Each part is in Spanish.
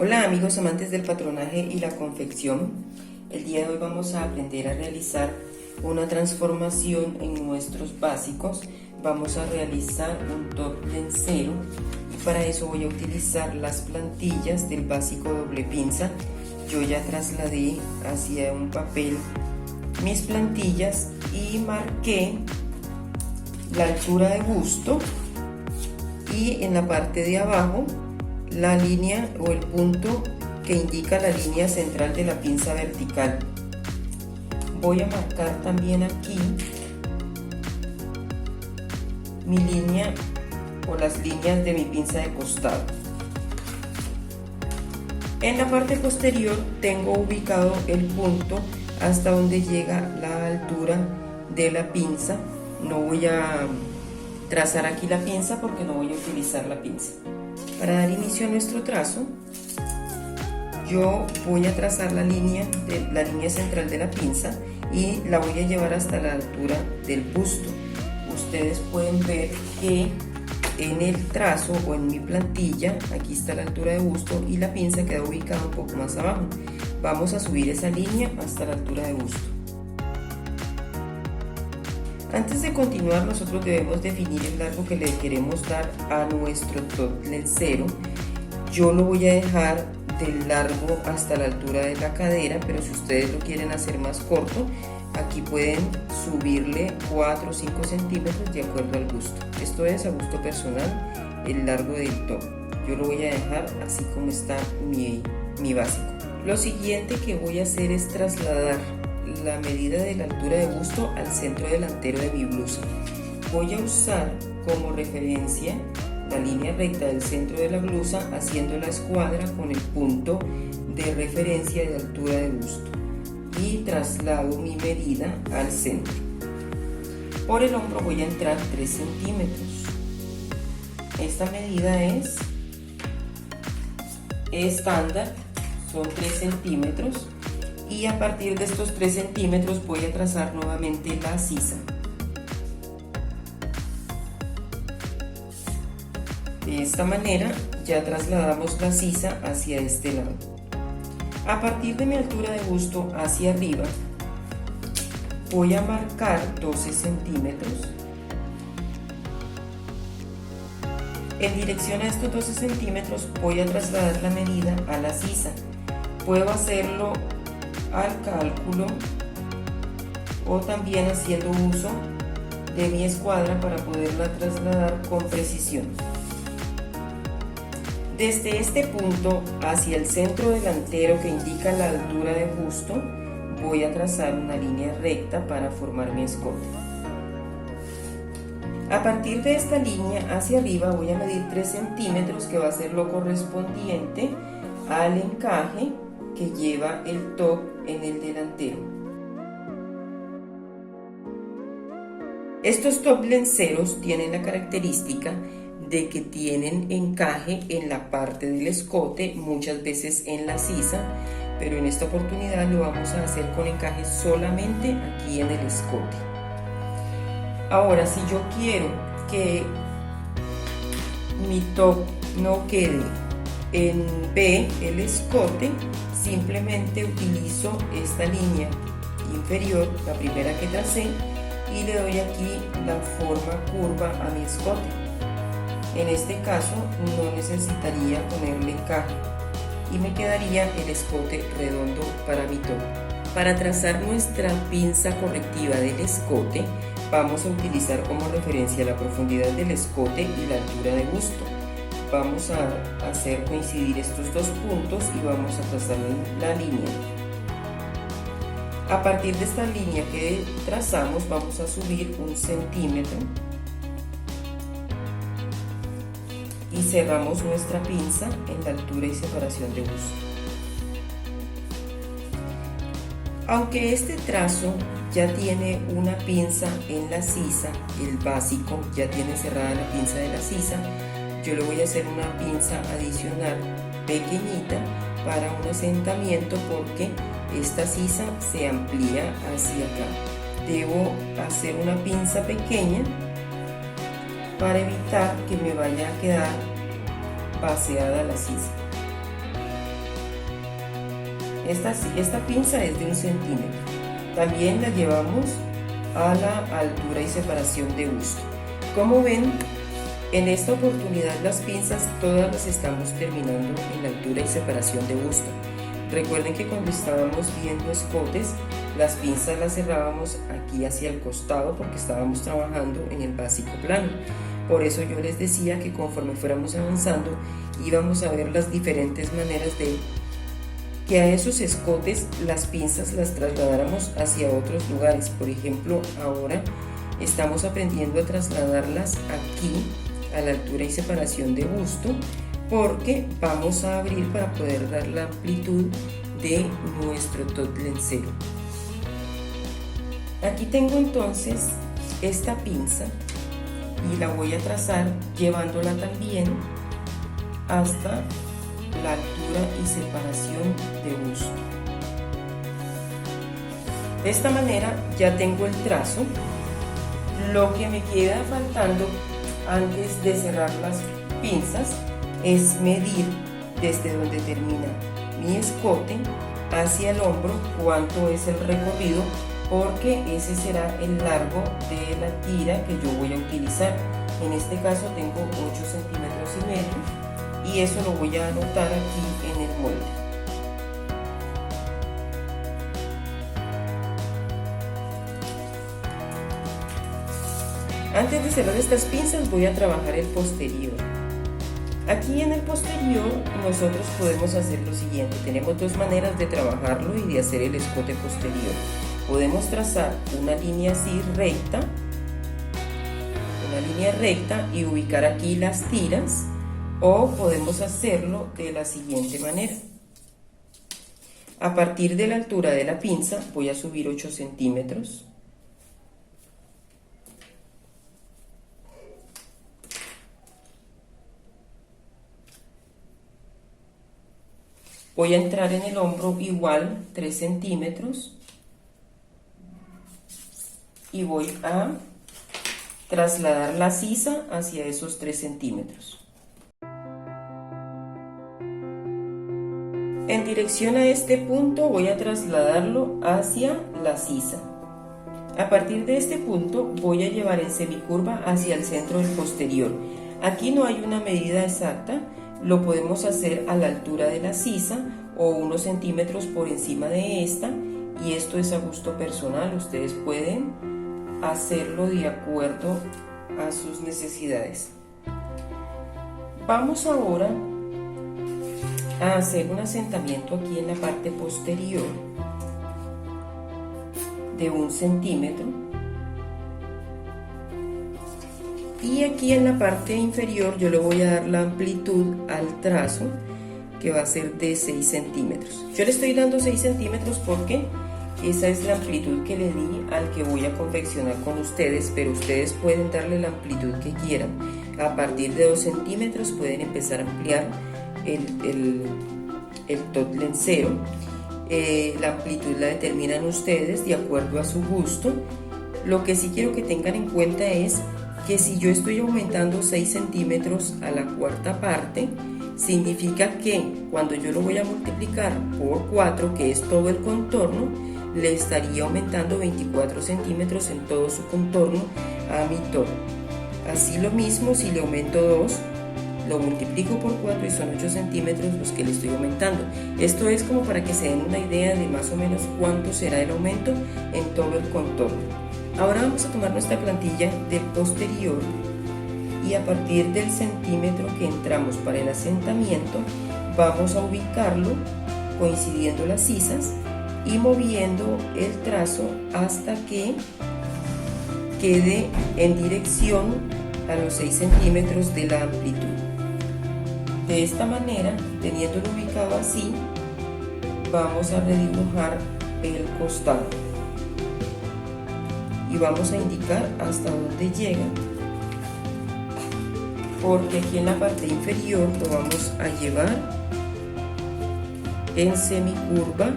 Hola amigos amantes del patronaje y la confección. El día de hoy vamos a aprender a realizar una transformación en nuestros básicos. Vamos a realizar un top lencero y para eso voy a utilizar las plantillas del básico doble pinza. Yo ya trasladé hacia un papel mis plantillas y marqué la altura de busto y en la parte de abajo la línea o el punto que indica la línea central de la pinza vertical. Voy a marcar también aquí mi línea o las líneas de mi pinza de costado. En la parte posterior tengo ubicado el punto hasta donde llega la altura de la pinza. No voy a trazar aquí la pinza porque no voy a utilizar la pinza. Para dar inicio a nuestro trazo, yo voy a trazar la línea central de la pinza y la voy a llevar hasta la altura del busto. Ustedes pueden ver que en el trazo o en mi plantilla, aquí está la altura de busto y la pinza queda ubicada un poco más abajo. Vamos a subir esa línea hasta la altura de busto. Antes de continuar, nosotros debemos definir el largo que le queremos dar a nuestro top lencero. Yo lo voy a dejar del largo hasta la altura de la cadera, pero si ustedes lo quieren hacer más corto, aquí pueden subirle 4 o 5 centímetros de acuerdo al gusto. Esto es a gusto personal, el largo del top. Yo lo voy a dejar así como está mi básico. Lo siguiente que voy a hacer es trasladar la medida de la altura de busto al centro delantero de mi blusa. Voy a usar como referencia la línea recta del centro de la blusa, haciendo la escuadra con el punto de referencia de altura de busto y traslado mi medida al centro. Por el hombro voy a entrar 3 centímetros. Esta medida es estándar, son 3 centímetros. Y a partir de estos 3 centímetros voy a trazar nuevamente la sisa. De esta manera ya trasladamos la sisa hacia este lado. A partir de mi altura de busto hacia arriba voy a marcar 12 centímetros. En dirección a estos 12 centímetros voy a trasladar la medida a la sisa. Puedo hacerlo al cálculo o también haciendo uso de mi escuadra para poderla trasladar con precisión. Desde este punto hacia el centro delantero que indica la altura de busto voy a trazar una línea recta para formar mi escote. A partir de esta línea hacia arriba voy a medir 3 centímetros, que va a ser lo correspondiente al encaje que lleva el top en el delantero. Estos top lenceros tienen la característica de que tienen encaje en la parte del escote, muchas veces en la sisa, pero en esta oportunidad lo vamos a hacer con encaje solamente aquí en el escote. Ahora, si yo quiero que mi top no quede en B el escote, simplemente utilizo esta línea inferior, la primera que tracé, y le doy aquí la forma curva a mi escote. En este caso no necesitaría ponerle encaje y me quedaría el escote redondo para mi top. Para trazar nuestra pinza correctiva del escote vamos a utilizar como referencia la profundidad del escote y la altura de busto. Vamos a hacer coincidir estos dos puntos y vamos a trazar la línea. A partir de esta línea que trazamos vamos a subir 1 centímetro y cerramos nuestra pinza en la altura y separación de busto. Aunque este trazo ya tiene una pinza en la sisa, el básico ya tiene cerrada la pinza de la sisa, yo le voy a hacer una pinza adicional pequeñita para un asentamiento porque esta sisa se amplía hacia acá. Debo hacer una pinza pequeña para evitar que me vaya a quedar vaciada la sisa. esta pinza es de 1 centímetro. También la llevamos a la altura y separación de busto. Como ven, en esta oportunidad las pinzas todas las estamos terminando en la altura y separación de busto. Recuerden que cuando estábamos viendo escotes, las pinzas las cerrábamos aquí hacia el costado porque estábamos trabajando en el básico plano. Por eso yo les decía que conforme fuéramos avanzando íbamos a ver las diferentes maneras de que a esos escotes las pinzas las trasladáramos hacia otros lugares. Por ejemplo, ahora estamos aprendiendo a trasladarlas aquí a la altura y separación de busto, porque vamos a abrir para poder dar la amplitud de nuestro tot lencero. Aquí tengo entonces esta pinza y la voy a trazar llevándola también hasta la altura y separación de busto. De esta manera ya tengo el trazo. Lo que me queda faltando antes de cerrar las pinzas es medir desde donde termina mi escote hacia el hombro cuánto es el recorrido, porque ese será el largo de la tira que yo voy a utilizar. En este caso tengo 8 centímetros y medio y eso lo voy a anotar aquí en el molde. Antes de cerrar estas pinzas voy a trabajar el posterior. Aquí en el posterior nosotros podemos hacer lo siguiente. Tenemos dos maneras de trabajarlo y de hacer el escote posterior. Podemos trazar una línea así recta, y ubicar aquí las tiras, o podemos hacerlo de la siguiente manera. A partir de la altura de la pinza voy a subir 8 centímetros. Voy a entrar en el hombro igual 3 centímetros y voy a trasladar la sisa hacia esos 3 centímetros. En dirección a este punto voy a trasladarlo hacia la sisa. A partir de este punto voy a llevar en semicurva hacia el centro del posterior. Aquí no hay una medida exacta, lo podemos hacer a la altura de la sisa o unos centímetros por encima de esta, y esto es a gusto personal. Ustedes pueden hacerlo de acuerdo a sus necesidades. Vamos ahora a hacer un asentamiento aquí en la parte posterior de 1 centímetro, y aquí en la parte inferior yo le voy a dar la amplitud al trazo, que va a ser de 6 centímetros. Yo le estoy dando 6 centímetros porque esa es la amplitud que le di al que voy a confeccionar con ustedes, pero ustedes pueden darle la amplitud que quieran. A partir de 2 centímetros pueden empezar a ampliar el tot lencero. La amplitud la determinan ustedes de acuerdo a su gusto. Lo que sí quiero que tengan en cuenta es que si yo estoy aumentando 6 centímetros a la cuarta parte, significa que cuando yo lo voy a multiplicar por 4, que es todo el contorno, le estaría aumentando 24 centímetros en todo su contorno a mi tot. Así lo mismo si le aumento 2, lo multiplico por 4 y son 8 centímetros los que le estoy aumentando. Esto es como para que se den una idea de más o menos cuánto será el aumento en todo el contorno. Ahora vamos a tomar nuestra plantilla del posterior y a partir del centímetro que entramos para el asentamiento vamos a ubicarlo coincidiendo las sisas y moviendo el trazo hasta que quede en dirección a los 6 centímetros de la amplitud. De esta manera, teniéndolo ubicado así, vamos a redibujar el costado y vamos a indicar hasta dónde llega, porque aquí en la parte inferior lo vamos a llevar en semicurva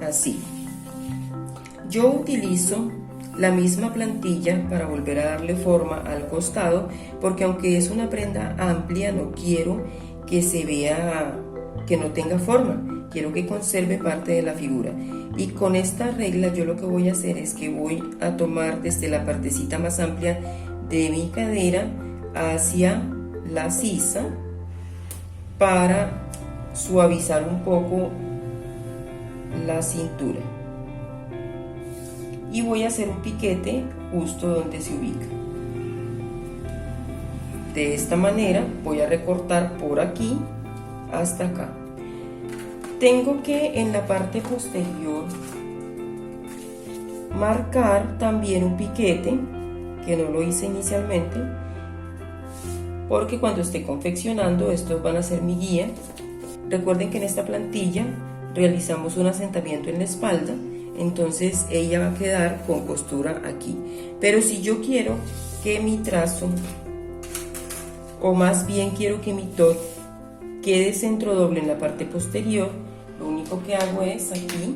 así. Yo utilizo la misma plantilla para volver a darle forma al costado, porque aunque es una prenda amplia, no quiero que se vea, que no tenga forma, quiero que conserve parte de la figura. Y con esta regla yo lo que voy a hacer es que voy a tomar desde la partecita más amplia de mi cadera hacia la sisa para suavizar un poco la cintura. Y voy a hacer un piquete justo donde se ubica. De esta manera voy a recortar por aquí hasta acá. Tengo que en la parte posterior marcar también un piquete, que no lo hice inicialmente, porque cuando esté confeccionando estos van a ser mi guía. Recuerden que en esta plantilla realizamos un asentamiento en la espalda, entonces ella va a quedar con costura aquí. Pero si yo quiero que mi trazo, o más bien quiero que mi top quede centro doble en la parte posterior, lo único que hago es aquí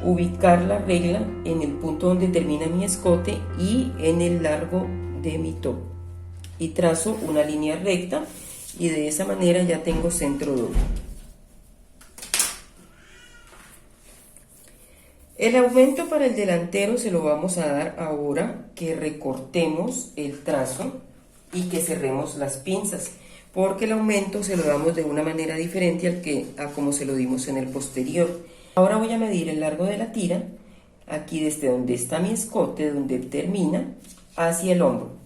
ubicar la regla en el punto donde termina mi escote y en el largo de mi top, y trazo una línea recta, y de esa manera ya tengo centro doble. El aumento para el delantero se lo vamos a dar ahora que recortemos el trazo y que cerremos las pinzas, porque el aumento se lo damos de una manera diferente a como se lo dimos en el posterior. Ahora voy a medir el largo de la tira, aquí desde donde está mi escote, donde termina, hacia el hombro.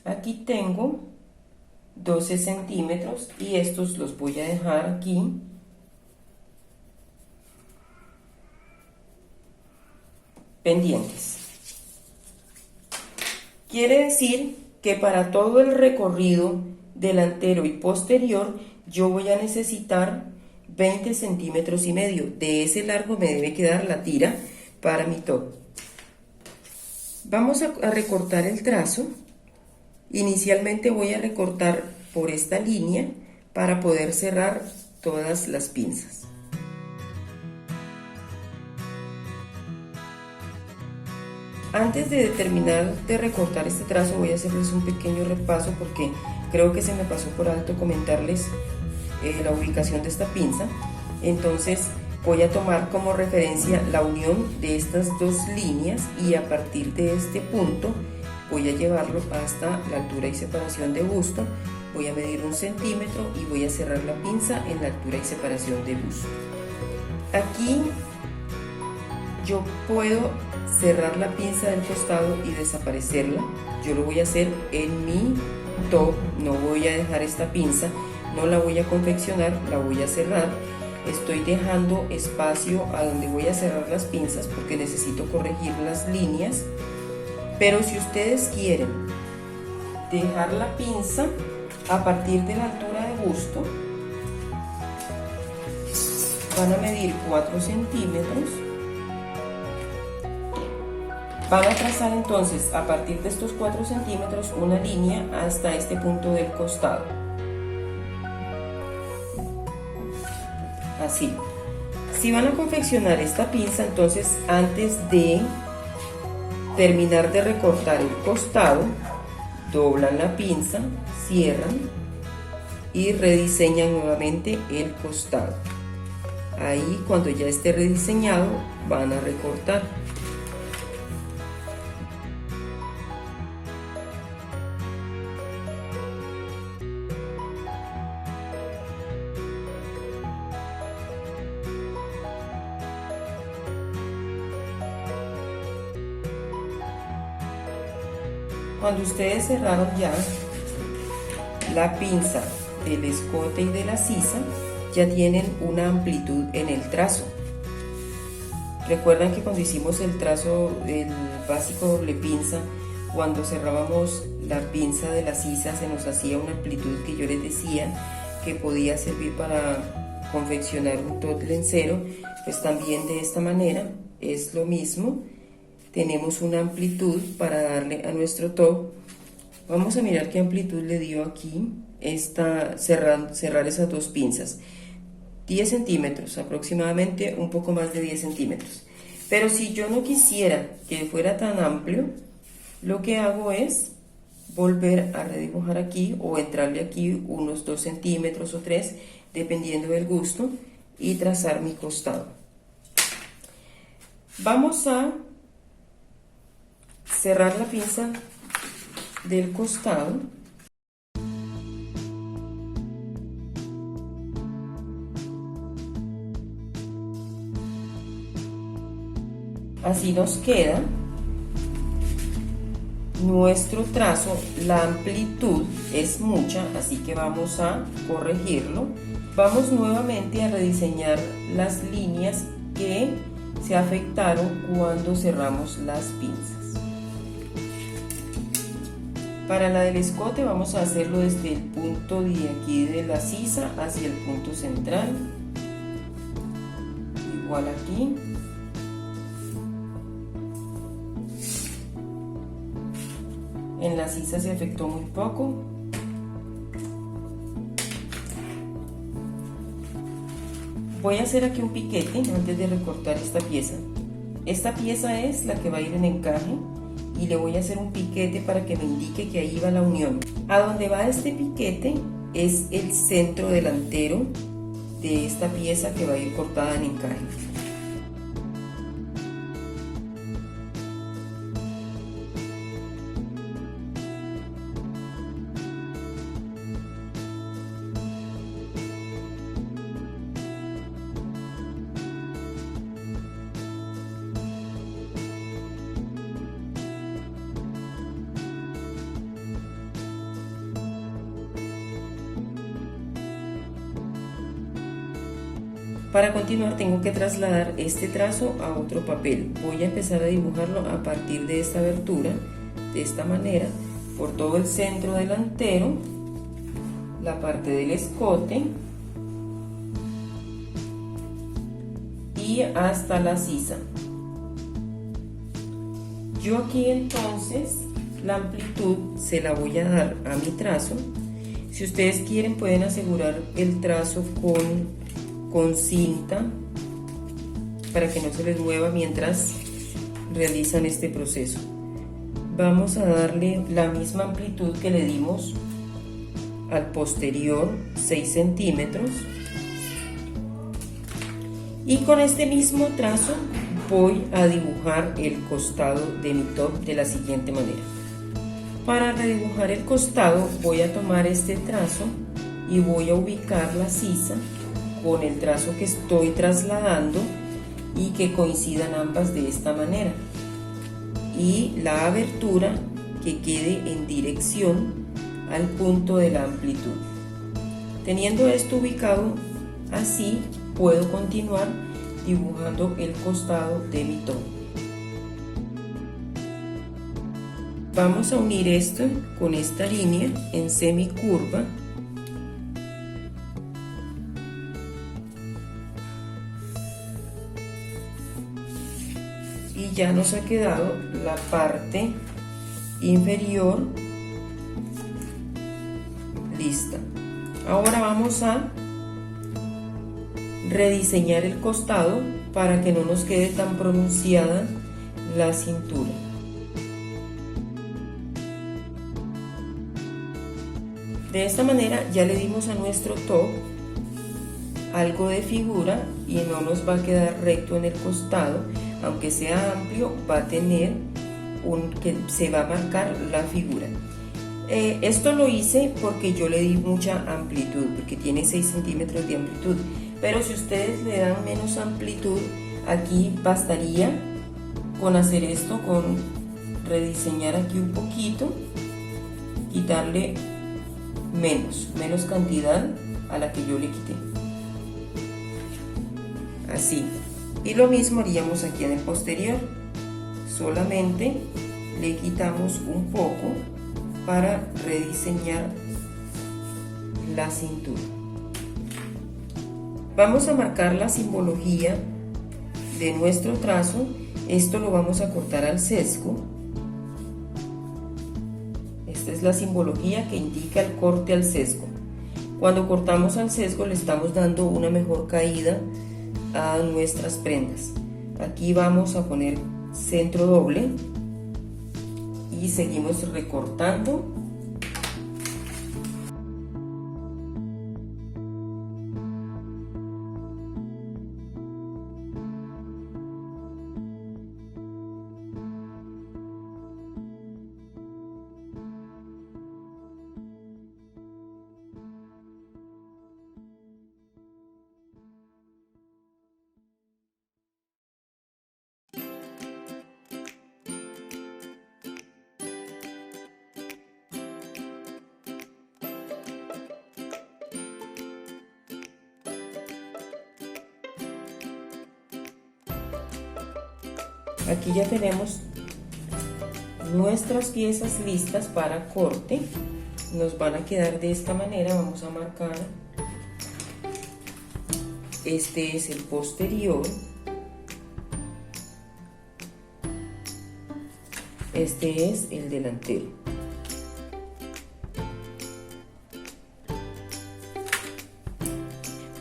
Aquí tengo 12 centímetros y estos los voy a dejar aquí pendientes. Quiere decir que para todo el recorrido delantero y posterior yo voy a necesitar 20 centímetros y medio. De ese largo me debe quedar la tira para mi top. Vamos a recortar el trazo. Inicialmente voy a recortar por esta línea para poder cerrar todas las pinzas. Antes de terminar de recortar este trazo voy a hacerles un pequeño repaso porque creo que se me pasó por alto comentarles la ubicación de esta pinza. Entonces voy a tomar como referencia la unión de estas dos líneas y a partir de este punto voy a llevarlo hasta la altura y separación de busto. Voy a medir 1 centímetro y voy a cerrar la pinza en la altura y separación de busto. Aquí yo puedo cerrar la pinza del costado y desaparecerla. Yo lo voy a hacer en mi top, no voy a dejar esta pinza, no la voy a confeccionar, la voy a cerrar. Estoy dejando espacio a donde voy a cerrar las pinzas porque necesito corregir las líneas. Pero si ustedes quieren dejar la pinza a partir de la altura de busto, van a medir 4 centímetros. Van a trazar entonces a partir de estos 4 centímetros una línea hasta este punto del costado. Así. Si van a confeccionar esta pinza, entonces antes de terminar de recortar el costado, doblan la pinza, cierran y rediseñan nuevamente el costado. Ahí cuando ya esté rediseñado van a recortar. Cuando ustedes cerraron ya la pinza del escote y de la sisa, ya tienen una amplitud en el trazo. Recuerdan que cuando hicimos el trazo, el básico doble pinza, cuando cerrábamos la pinza de la sisa se nos hacía una amplitud que yo les decía que podía servir para confeccionar un top lencero. Pues también de esta manera es lo mismo. Tenemos una amplitud para darle a nuestro top. Vamos a mirar qué amplitud le dio aquí cerrar esas dos pinzas. 10 centímetros aproximadamente, un poco más de 10 centímetros. Pero si yo no quisiera que fuera tan amplio, lo que hago es volver a redibujar aquí o entrarle aquí unos 2 centímetros o 3, dependiendo del gusto, y trazar mi costado. Vamos a cerrar la pinza del costado. Así nos queda nuestro trazo. La amplitud es mucha, así que vamos a corregirlo. Vamos nuevamente a rediseñar las líneas que se afectaron cuando cerramos las pinzas. Para la del escote vamos a hacerlo desde el punto de aquí de la sisa hacia el punto central, igual aquí. En la sisa se afectó muy poco. Voy a hacer aquí un piquete antes de recortar esta pieza. Esta pieza es la que va a ir en encaje y le voy a hacer un piquete para que me indique que ahí va la unión. A donde va este piquete es el centro delantero de esta pieza que va a ir cortada en encaje. Para continuar tengo que trasladar este trazo a otro papel. Voy a empezar a dibujarlo a partir de esta abertura, de esta manera, por todo el centro delantero, la parte del escote y hasta la sisa. Yo aquí entonces la amplitud se la voy a dar a mi trazo. Si ustedes quieren pueden asegurar el trazo con cinta para que no se les mueva mientras realizan este proceso. Vamos a darle la misma amplitud que le dimos al posterior, 6 centímetros, y con este mismo trazo voy a dibujar el costado de mi top de la siguiente manera. Para redibujar el costado voy a tomar este trazo y voy a ubicar la sisa con el trazo que estoy trasladando y que coincidan ambas de esta manera, y la abertura que quede en dirección al punto de la amplitud. Teniendo esto ubicado así, puedo continuar dibujando el costado de mi top. Vamos a unir esto con esta línea en semicurva. Y ya nos ha quedado la parte inferior lista. Ahora vamos a rediseñar el costado para que no nos quede tan pronunciada la cintura. De esta manera ya le dimos a nuestro top algo de figura y no nos va a quedar recto en el costado. Aunque sea amplio, va a tener que se va a marcar la figura. Esto lo hice porque yo le di mucha amplitud, porque tiene 6 centímetros de amplitud, pero si ustedes le dan menos amplitud, aquí bastaría con hacer esto, con rediseñar aquí un poquito, quitarle menos cantidad a la que yo le quité, así. Y lo mismo haríamos aquí en el posterior, solamente le quitamos un poco para rediseñar la cintura. Vamos a marcar la simbología de nuestro trazo. Esto lo vamos a cortar al sesgo. Esta es la simbología que indica el corte al sesgo. Cuando cortamos al sesgo le estamos dando una mejor caída a nuestras prendas. Aquí vamos a poner centro doble y seguimos recortando Aquí ya tenemos nuestras piezas listas para corte. Nos van a quedar de esta manera. Vamos a marcar. Este es el posterior. Este es el delantero.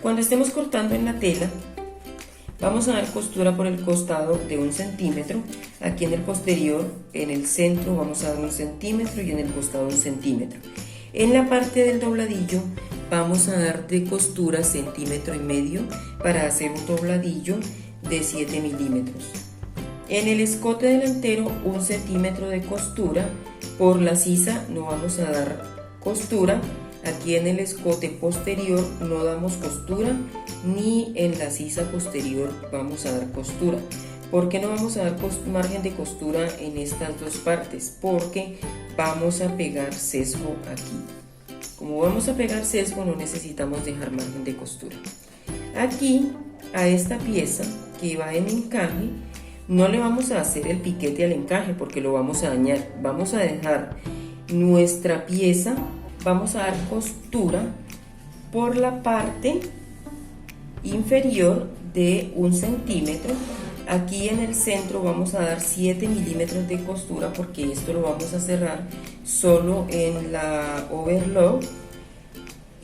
Cuando estemos cortando en la tela, vamos a dar costura por el costado de 1 centímetro. Aquí en el posterior, en el centro, vamos a dar 1 centímetro y en el costado 1 centímetro. En la parte del dobladillo, vamos a dar de costura 1,5 centímetros para hacer un dobladillo de 7 milímetros. En el escote delantero, 1 centímetro de costura. Por la sisa no vamos a dar costura. Aquí en el escote posterior no damos costura, ni en la sisa posterior vamos a dar costura. ¿Por qué no vamos a dar margen de costura en estas dos partes? Porque vamos a pegar sesgo aquí. Como vamos a pegar sesgo, no necesitamos dejar margen de costura. Aquí, a esta pieza que va en encaje, no le vamos a hacer el piquete al encaje porque lo vamos a dañar. Vamos a dejar nuestra pieza. Vamos a dar costura por la parte inferior de 1 centímetro. Aquí en el centro vamos a dar 7 milímetros de costura porque esto lo vamos a cerrar solo en la overlock.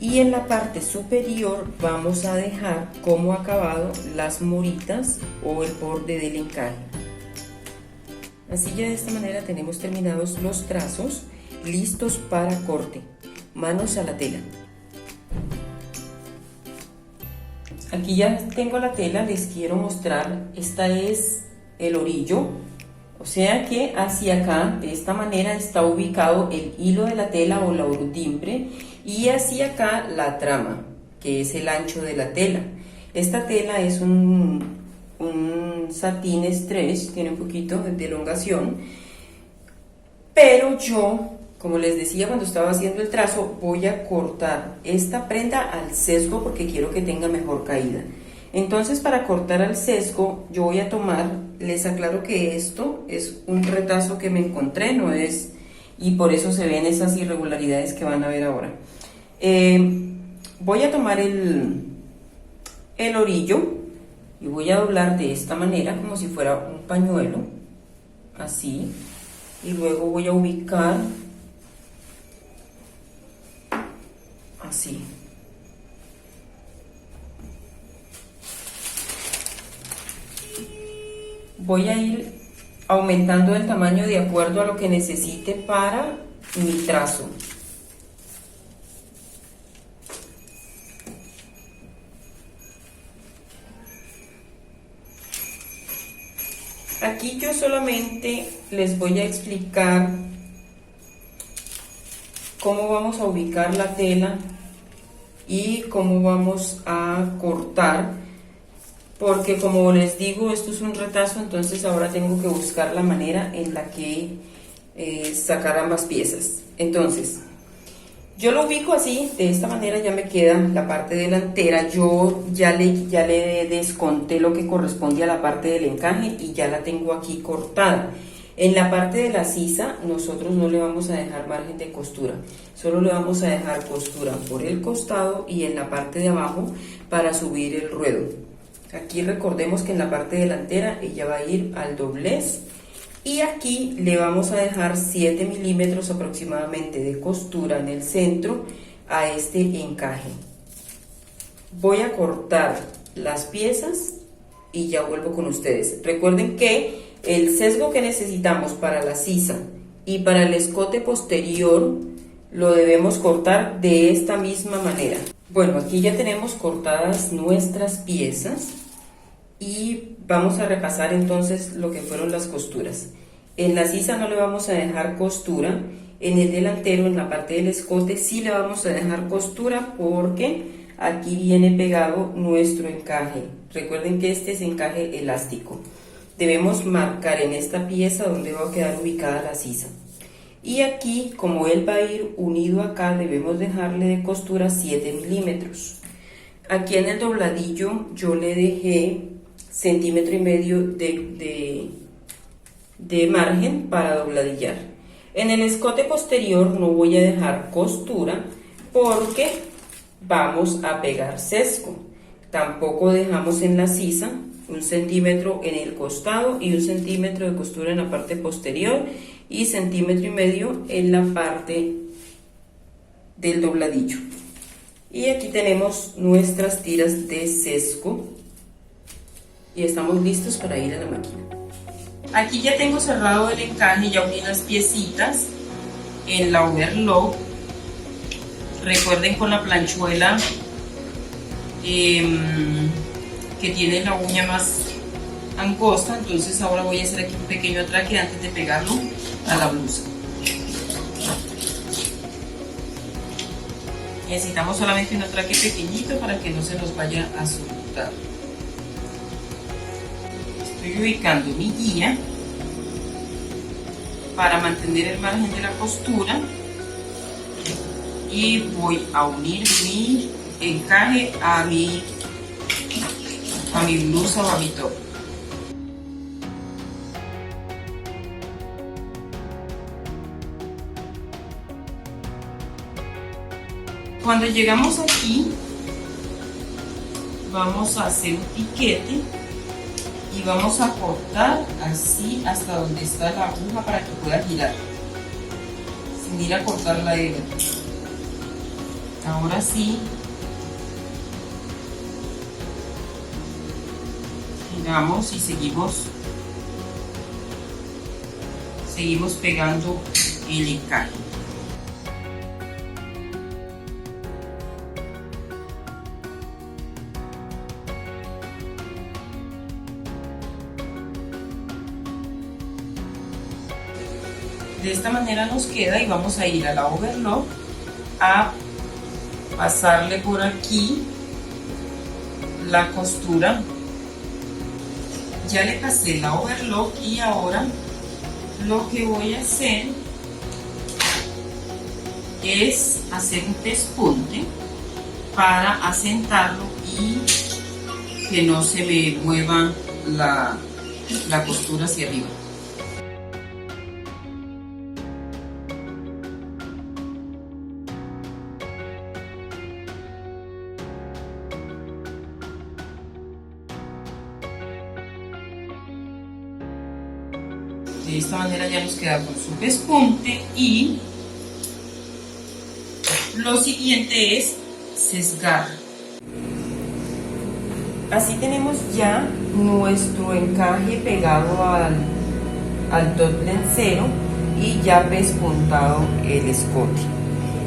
Y en la parte superior vamos a dejar como acabado las moritas o el borde del encaje. Así ya de esta manera tenemos terminados los trazos listos para corte. Manos a la tela. Aquí ya tengo la tela, les quiero mostrar. Esta es el orillo, o sea que hacia acá de esta manera está ubicado el hilo de la tela o la urdimbre, y hacia acá la trama, que es el ancho de la tela. Esta tela es un satín stretch, tiene un poquito de elongación, pero yo, como les decía cuando estaba haciendo el trazo, voy a cortar esta prenda al sesgo porque quiero que tenga mejor caída. Entonces, para cortar al sesgo, yo voy a tomar, les aclaro que esto es un retazo que me encontré, no es, y por eso se ven esas irregularidades que van a ver ahora. Voy a tomar el orillo y voy a doblar de esta manera como si fuera un pañuelo, así, y luego voy a ubicar así. Voy a ir aumentando el tamaño de acuerdo a lo que necesite para mi trazo. Aquí yo solamente les voy a explicar cómo vamos a ubicar la tela y cómo vamos a cortar, porque como les digo, esto es un retazo, entonces ahora tengo que buscar la manera en la que sacar ambas piezas. Entonces, yo lo ubico así, de esta manera ya me queda la parte delantera. Yo ya le desconté lo que corresponde a la parte del encaje y ya la tengo aquí cortada. En la parte de la sisa nosotros no le vamos a dejar margen de costura, solo le vamos a dejar costura por el costado y en la parte de abajo para subir el ruedo. Aquí recordemos que en la parte delantera ella va a ir al doblez y aquí le vamos a dejar 7 milímetros aproximadamente de costura en el centro a este encaje. Voy a cortar las piezas y ya vuelvo con ustedes. Recuerden que el sesgo que necesitamos para la sisa y para el escote posterior lo debemos cortar de esta misma manera. Bueno, aquí ya tenemos cortadas nuestras piezas y vamos a repasar entonces lo que fueron las costuras. En la sisa no le vamos a dejar costura, en el delantero, en la parte del escote, sí le vamos a dejar costura porque aquí viene pegado nuestro encaje. Recuerden que este es encaje elástico. Debemos marcar en esta pieza donde va a quedar ubicada la sisa. Y aquí, como él va a ir unido acá, debemos dejarle de costura 7 milímetros. Aquí en el dobladillo yo le dejé 1,5 centímetros de de margen para dobladillar. En el escote posterior no voy a dejar costura porque vamos a pegar sesgo. Tampoco dejamos en la sisa 1 centímetro en el costado y 1 centímetro de costura en la parte posterior y 1,5 centímetros en la parte del dobladillo. Y aquí tenemos nuestras tiras de sesgo y estamos listos para ir a la máquina. Aquí ya tengo cerrado el encaje, ya uní las piecitas en la overlock. Recuerden, con la planchuela que tiene la uña más angosta, entonces ahora voy a hacer aquí un pequeño atraque antes de pegarlo a la blusa. Necesitamos solamente un atraque pequeñito para que no se nos vaya a soltar. Estoy ubicando mi guía para mantener el margen de la costura y voy a unir mi encaje a mi blusa o a mi top. Cuando llegamos aquí, vamos a hacer un piquete y vamos a cortar así hasta donde está la aguja para que pueda girar, sin ir a cortar la hebra. Ahora sí, giramos y seguimos pegando el encaje. De esta manera nos queda y vamos a ir a la overlock a pasarle por aquí la costura. Ya le pasé la overlock y ahora lo que voy a hacer es hacer un pespunte para asentarlo y que no se me mueva la costura hacia arriba. De esta manera ya nos queda con su pespunte y lo siguiente es sesgar. Así tenemos ya nuestro encaje pegado al top lencero y ya pespuntado el escote.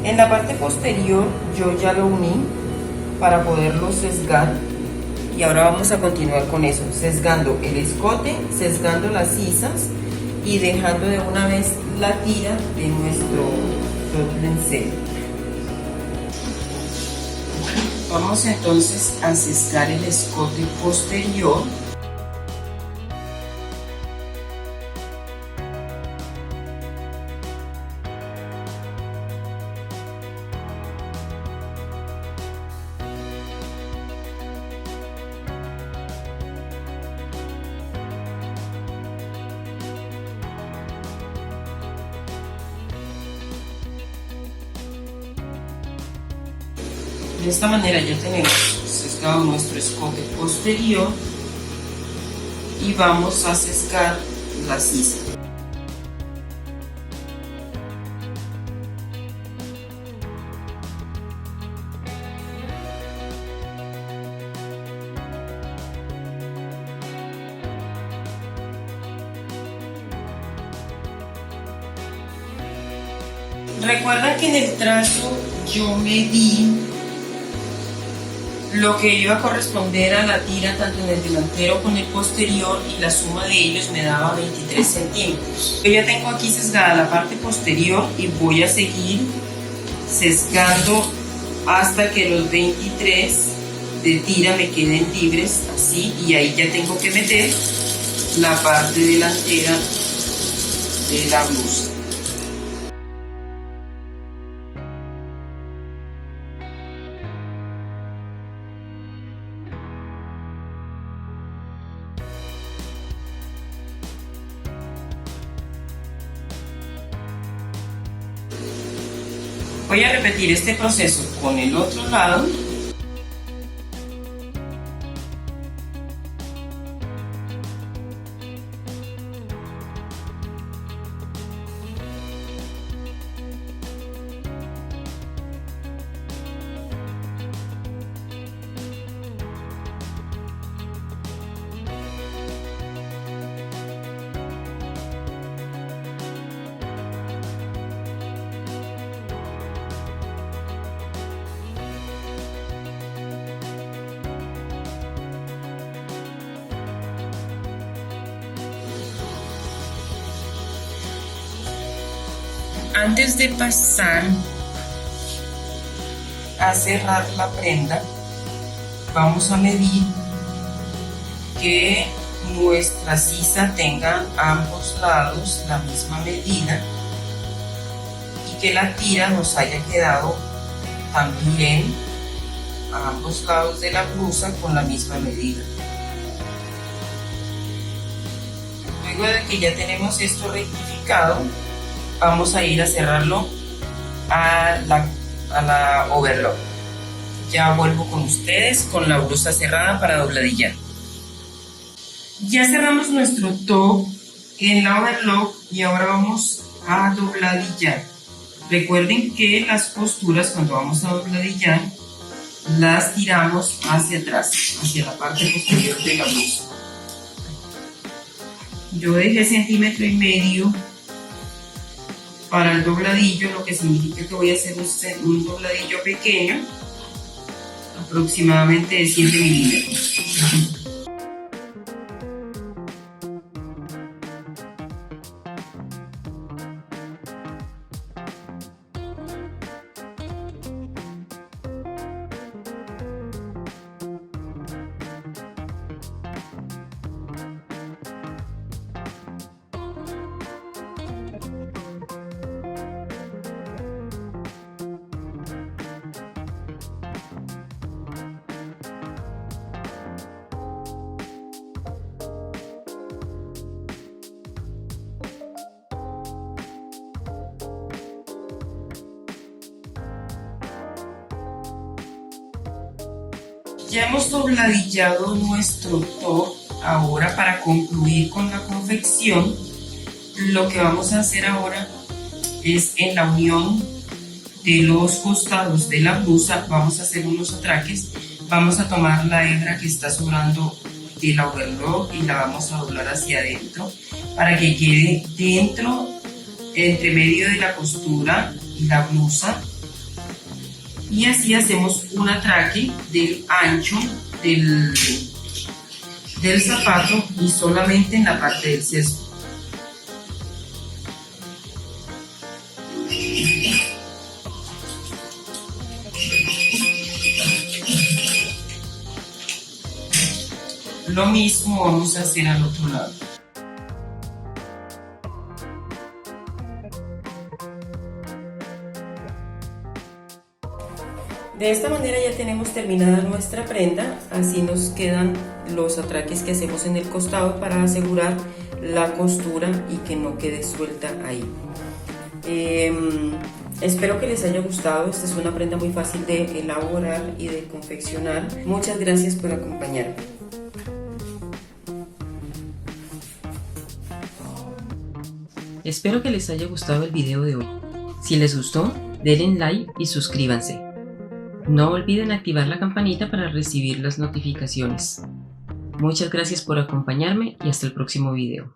En la parte posterior yo ya lo uní para poderlo sesgar y ahora vamos a continuar con eso, sesgando el escote, sesgando las sisas y dejando de una vez la tira de nuestro top lencero. Vamos entonces a sesgar el escote posterior. De esta manera ya tenemos sesgado nuestro escote posterior y vamos a sesgar la sisa. Recuerda que en el trazo yo medí lo que iba a corresponder a la tira tanto en el delantero como en el posterior y la suma de ellos me daba 23 centímetros. Yo ya tengo aquí sesgada la parte posterior y voy a seguir sesgando hasta que los 23 de tira me queden libres, así, y ahí ya tengo que meter la parte delantera de la blusa. Voy a repetir este proceso con el otro lado. Antes de pasar a cerrar la prenda, vamos a medir que nuestra sisa tenga ambos lados la misma medida y que la tira nos haya quedado también a ambos lados de la blusa con la misma medida. Luego de que ya tenemos esto rectificado, vamos a ir a cerrarlo a la overlock. Ya vuelvo con ustedes con la blusa cerrada para dobladillar. Ya cerramos nuestro top en la overlock y ahora vamos a dobladillar. Recuerden que las costuras, cuando vamos a dobladillar, las tiramos hacia atrás, hacia la parte posterior de la blusa. Yo dejé 1,5 cm para el dobladillo, lo que significa que voy a hacer un dobladillo pequeño, aproximadamente de 7 milímetros. Ya hemos dobladillado nuestro top. Ahora, para concluir con la confección, lo que vamos a hacer ahora es, en la unión de los costados de la blusa, vamos a hacer unos atraques. Vamos a tomar la hebra que está sobrando de la overlock y la vamos a doblar hacia adentro para que quede dentro, entre medio de la costura y la blusa. Y así hacemos un atraque del ancho del zapato y solamente en la parte del sesgo. Lo mismo vamos a hacer al otro lado. De esta manera ya tenemos terminada nuestra prenda. Así nos quedan los atraques que hacemos en el costado para asegurar la costura y que no quede suelta ahí. Espero que les haya gustado. Esta es una prenda muy fácil de elaborar y de confeccionar. Muchas gracias por acompañarme. Espero que les haya gustado el video de hoy. Si les gustó, denle like y suscríbanse. No olviden activar la campanita para recibir las notificaciones. Muchas gracias por acompañarme y hasta el próximo video.